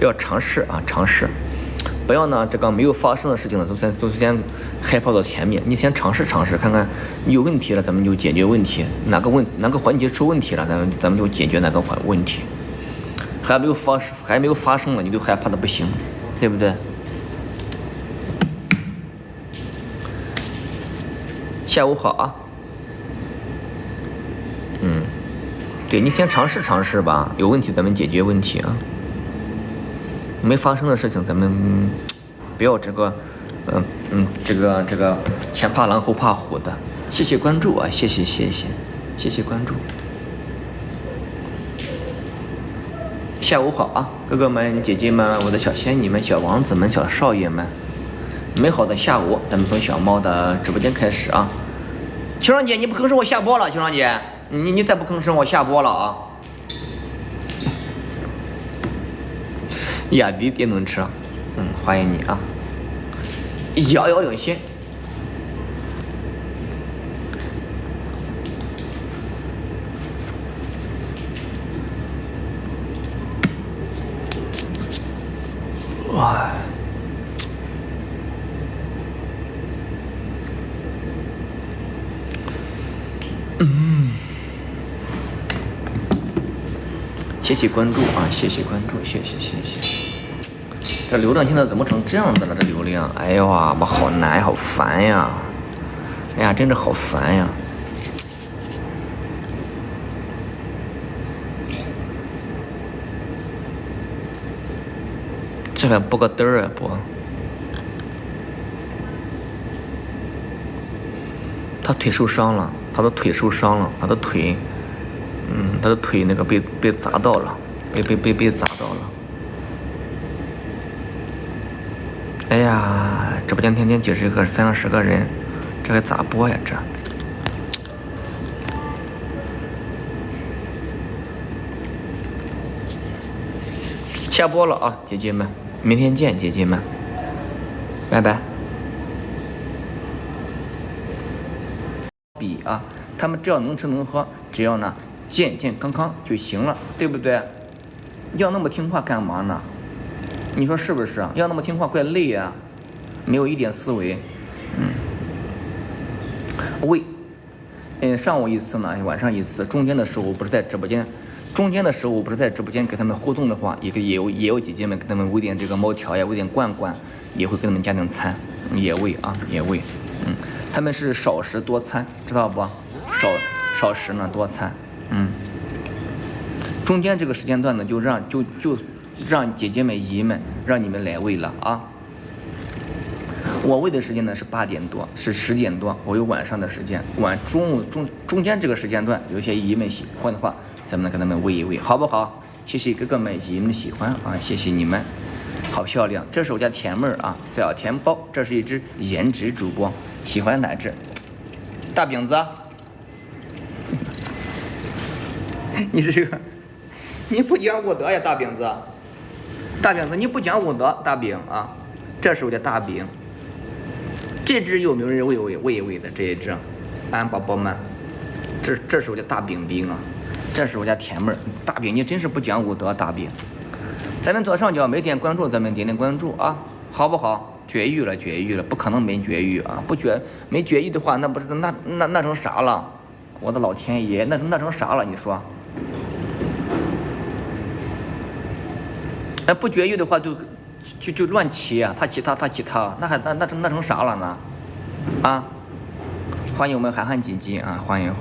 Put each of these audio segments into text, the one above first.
要尝试啊，尝试，不要呢这个没有发生的事情呢，都先害怕到前面。你先尝试尝试，看看有问题了，咱们就解决问题。哪个环节出问题了，咱们就解决哪个问题。还没有发生了，你就害怕的不行，对不对？下午好啊。对，你先尝试尝试吧，有问题咱们解决问题啊。没发生的事情咱们不要这个前怕狼后怕虎的。谢谢关注啊，谢谢关注。下午好啊，哥哥们姐姐们，我的小仙女们，小王子们，小少爷们，美好的下午，咱们从小猫的直播间开始啊。秋长姐，你不吭声我下播了，秋长姐，你再不吭声我下播了啊。雅迪电动车，欢迎你啊，遥遥领先。哇，谢谢关注啊，谢谢关注，谢谢。这流量现在怎么成这样子了？这流量，哎呦啊，我好难，好烦呀！哎呀，真的好烦呀！这还播个嘚儿啊播！他腿受伤了，他的腿受伤了，他的腿那个被砸到了，被砸到了。哎呀，直播间天天90个、30个人，这还咋播呀？这下播了啊，姐姐们，明天见，姐姐们，拜拜。比啊，他们只要能吃能喝，只要呢健健康康就行了，对不对？要那么听话干嘛呢？你说是不是？要那么听话怪累啊，没有一点思维。上午一次呢，晚上一次，中间的时候不是在直播间给他们互动的话，也有姐姐们给他们喂点这个猫条呀，喂点罐罐，也会给他们加点餐，也喂啊，也喂。他们是少食多餐，知道不？少食呢多餐。中间这个时间段呢，就让姐姐们姨们让你们来喂了啊。我喂的时间呢是8点多，是10点多，我有晚上的时间，中午中间这个时间段，有些姨们喜欢的话，咱们给他们喂一喂，好不好？谢谢哥哥们姨们的喜欢啊，谢谢你们，好漂亮。这是我家甜妹儿啊，小甜包，这是一只颜值主播，喜欢哪只？大饼子，你是这个，你不讲武德呀，大饼子，你不讲武德，大饼啊，这是我家大饼。这只有没有人喂的这一只，俺宝宝们，这是我家大饼啊，这是我家甜妹儿，大饼你真是不讲武德，大饼。咱们左上角每天关注，咱们点点关注啊，好不好？绝育了，不可能没绝育啊！没绝育的话，那不是那成啥了？我的老天爷，那成啥了？你说？不绝育的话就乱骑啊，他骑他，那成啥了呢？啊！欢迎我们涵涵姐姐啊，欢迎，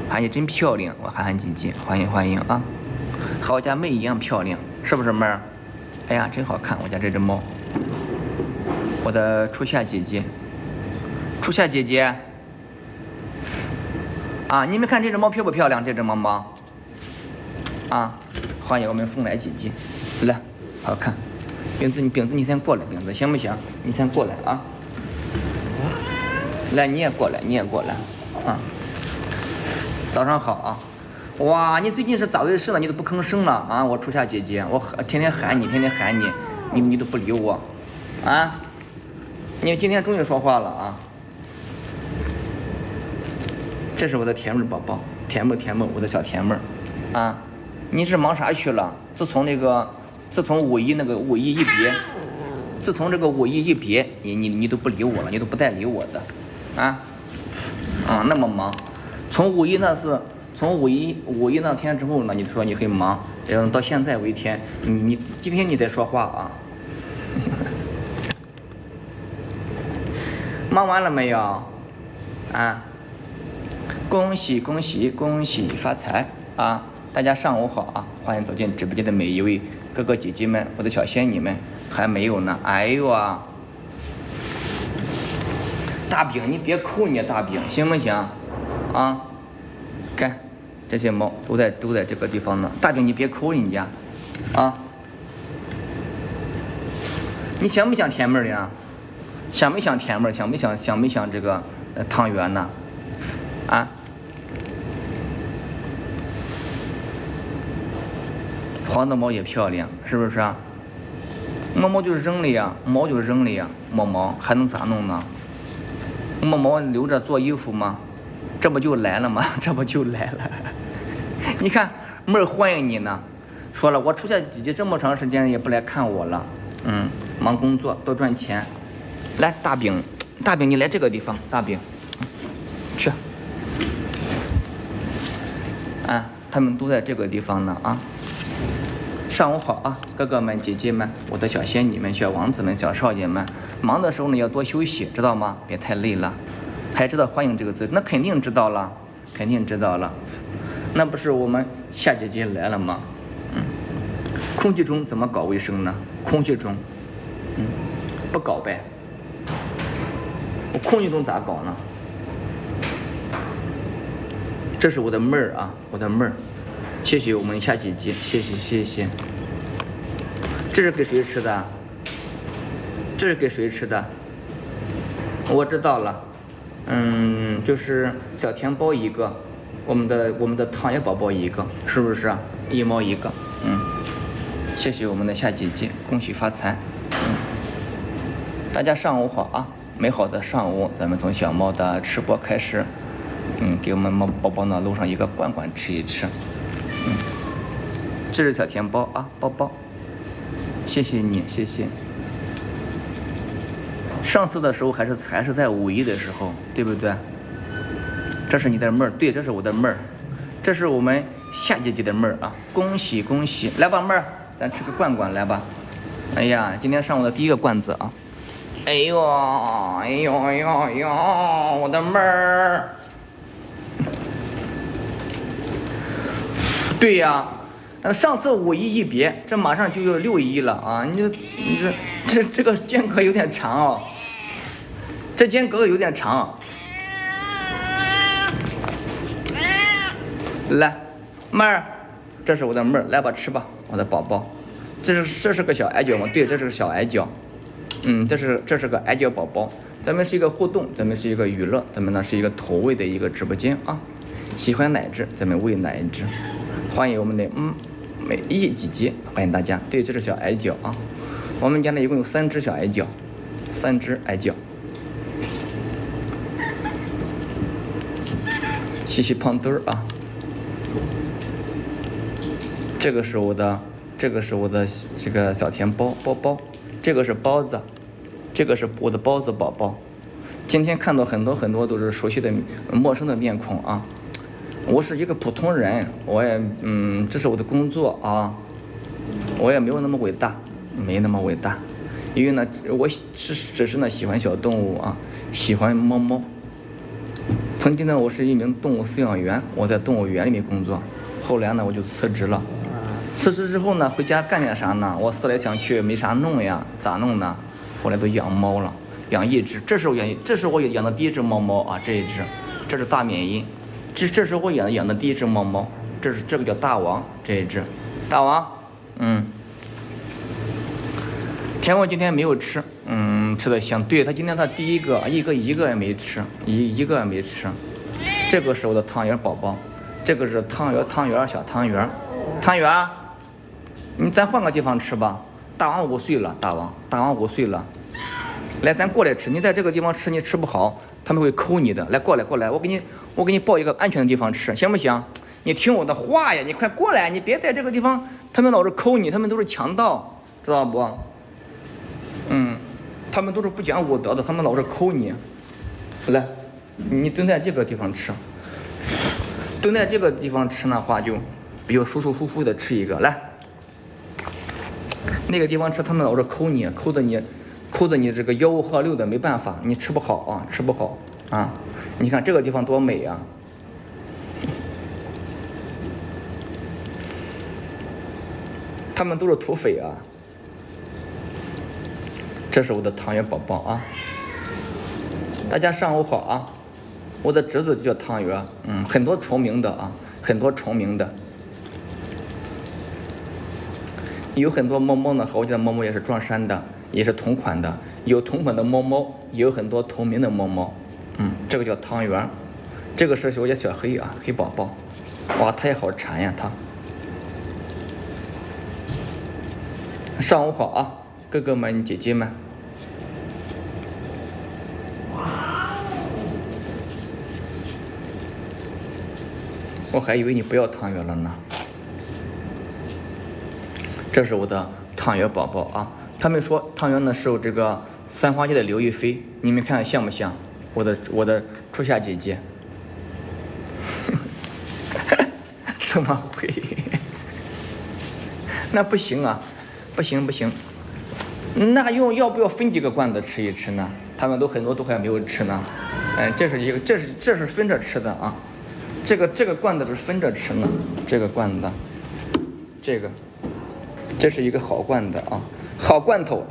涵姐真漂亮，我涵涵姐姐，欢迎啊！和我家妹一样漂亮，是不是妹儿？哎呀，真好看，我家这只猫，我的初夏姐姐，啊，你们看这只猫漂不漂亮？这只猫猫，啊，欢迎我们凤来姐姐，来，好看。饼子你先过来，饼子行不行？你先过来啊！来，你也过来啊！早上好啊！哇，你最近是咋回事呢？你都不吭声了啊！我初夏姐姐，我天天喊你，你都不理我啊！你今天终于说话了啊！这是我的甜妹宝宝，甜妹，我的小甜妹啊！你是忙啥去了？自从那个自从五一一别，自从这个五一一别，你都不理我了，你都不带理我的，啊，那么忙，从五一那天之后呢，你说你很忙，到现在为止，你今天你在说话啊？忙完了没有？啊？恭喜恭喜恭喜发财啊！大家上午好啊！欢迎走进直播间的每一位哥哥姐姐们，我的小仙女们，还没有呢。哎呦啊！大饼，你别抠你大饼，行不行？啊？看，这些猫都在这个地方呢。大饼，你别抠人家，啊！你想不想甜妹呀？想没想甜妹？想没想这个汤圆呢？啊？黄的毛也漂亮，是不是啊？毛就扔了呀，毛就扔了呀，毛还能咋弄呢？毛留着做衣服吗？这不就来了吗？这不就来了？你看妹儿欢迎你呢，说了我出现姐姐这么长时间也不来看我了，忙工作多赚钱。来大饼你来这个地方，大饼，去。他们都在这个地方呢啊！上午好啊，哥哥们姐姐们，我的小仙女们、小王子们、小少爷们，忙的时候呢要多休息，知道吗？别太累了。还知道欢迎这个字？那肯定知道了，肯定知道了。那不是我们夏姐姐来了吗？空气中怎么搞卫生呢？空气中，不搞呗。我空气中咋搞呢？这是我的妹儿啊，我的妹儿，谢谢我们夏姐姐，谢谢。这是给谁吃的？这是给谁吃的？我知道了，就是小甜包一个，我们的汤圆宝宝一个，是不是？1毛1个，谢谢我们的夏姐姐，恭喜发财，大家上午好啊，美好的上午，咱们从小猫的吃播开始。给我们猫宝宝呢搂上一个罐罐吃一吃，这是小甜包啊，包，谢谢你，谢谢。上次的时候还是在五一的时候，对不对？这是你的妹儿，对，这是我的妹儿，这是我们夏姐姐的妹儿啊，恭喜恭喜，来吧妹儿，咱吃个罐罐来吧。哎呀，今天上午的第一个罐子啊，哎呦，我的妹儿。对呀，上次5一一别，这马上就要6一了啊！你这个间隔有点长哦，这间隔有点长。来，妹儿，这是我的妹儿，来吧吃吧，我的宝宝。这是个小矮脚吗？对，这是个小矮脚。这是个矮脚宝宝。咱们是一个互动，咱们是一个娱乐，咱们呢是一个投喂的一个直播间啊。喜欢哪只，咱们喂哪一只。欢迎我们的美丽姐姐，欢迎大家。对，这是小矮脚啊。我们家呢一共有3只小矮脚，3只矮脚。谢谢胖墩儿啊。这个是我的这个小甜包，这个是包子，这个是我的包子宝宝。今天看到很多都是熟悉的陌生的面孔啊。我是一个普通人，我也这是我的工作啊，我也没有那么伟大，没那么伟大，因为呢，我只是呢喜欢小动物啊，喜欢猫。曾经呢，我是一名动物饲养员，我在动物园里面工作，后来呢我就辞职了。辞职之后呢，回家干点啥呢？我思来想去没啥弄呀，咋弄呢？后来都养猫了，养1只，这是我养的第一只猫啊，这一只，这是大缅因。这是我养的第一只猫，这个叫大王，这一只大王，甜我今天没有吃，吃的香，对他今天他第一个也没吃，一个也没吃。这个是我的汤圆宝宝，这个是汤圆小汤圆，咱换个地方吃吧。大王5岁了，大王5岁了，来咱过来吃，你在这个地方吃你吃不好，他们会抠你的，来过来，我给你报一个安全的地方吃，行不行？你听我的话呀，你快过来，你别在这个地方，他们老是抠你，他们都是强盗，知道不？他们都是不讲武德的，他们老是抠你。来，你蹲在这个地方吃，蹲在这个地方吃的话，就比较舒舒服服的吃一个。来，那个地方吃，他们老是抠你，抠的你这个吆五喝六的，没办法，你吃不好啊，吃不好啊。你看这个地方多美啊！他们都是土匪啊。这是我的汤圆宝宝啊，大家上午好啊！我的侄子就叫汤圆，很多重名的啊，很多重名的，有很多猫猫呢，和我家的猫猫也是撞衫的，也是同款的，有同款的猫猫，也有很多同名的猫猫，这个叫汤圆，这个是我家小黑啊，黑宝宝，哇，它也好馋呀，它。上午好啊，哥哥们、姐姐们。我还以为你不要汤圆了呢。这是我的汤圆宝宝啊！他们说汤圆呢是这个三花街的刘亦菲，你们看像不像？我的初夏姐姐。怎么会？那不行啊，不行，那要不要分几个罐子吃一吃呢？他们很多都还没有吃呢。这是分着吃的啊。这个罐子是分着吃呢，这个罐子，这是一个好罐子啊，好罐头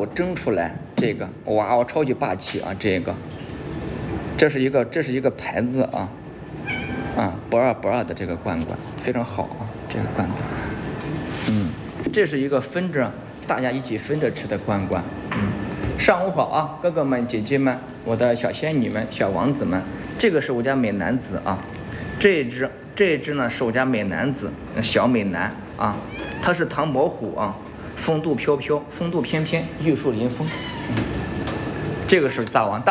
蒸出来，这个哇，超级霸气啊，这是一个牌子啊，不二的这个罐非常好啊，这个罐子，这是一个大家一起分着吃的罐，上午好啊，哥哥们姐姐们，我的小仙女们小王子们，这个是我家美男子啊。这一只呢是我家美男子，小美男啊，他是唐伯虎啊，风度飘飘，风度翩翩，玉树临风。这个是大王，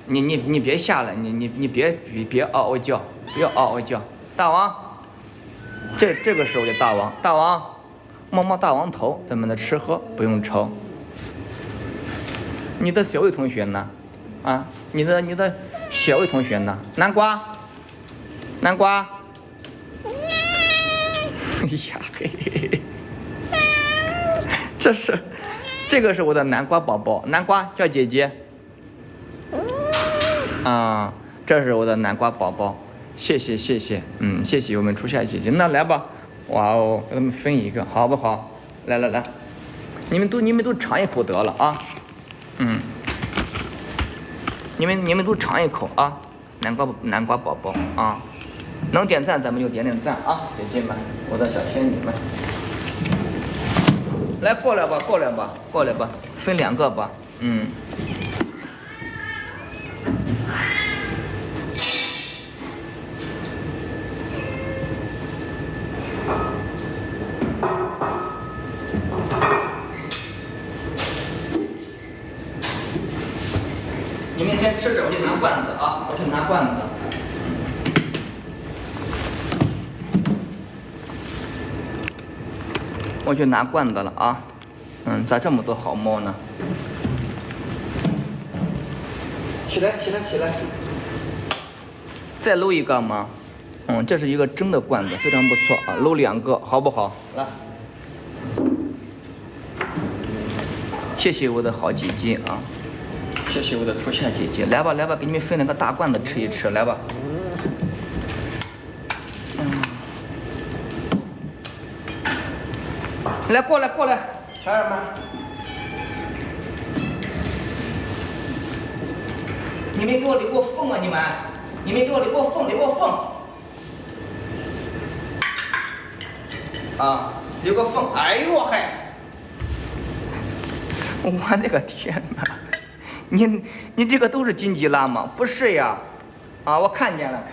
你别下来，你别嗷叫，不要嗷叫，大王，这个是我家大王，摸摸大王头，咱们的吃喝不用愁。你的小魏同学呢？啊，你的小魏同学呢？南瓜。哎呀嘿，这个是我的南瓜宝宝，南瓜叫姐姐。这是我的南瓜宝宝，谢谢，谢谢我们初夏姐姐。那来吧，哇哦，给他们分一个，好不好？来，你们都尝一口得了啊，你们都尝一口啊，南瓜宝宝啊。能点赞咱们就点赞啊，姐姐们，我的小仙女们，来过来吧，分2个吧，你们先吃着，我去拿罐子啊，我去拿罐子了啊，咋这么多好猫呢？起来，再搂一个吗？这是一个蒸的罐子，非常不错啊，搂2个好不好？来，谢谢我的好姐姐啊，谢谢我的初夏姐姐，来吧，给你们分2个大罐子吃一吃，来吧。来，过来，孩儿们，你们给我缝啊！你们给我缝，啊，留个缝！哎呦嗨！我的个天哪！你这个都是金吉拉吗？不是呀！啊，我看见了。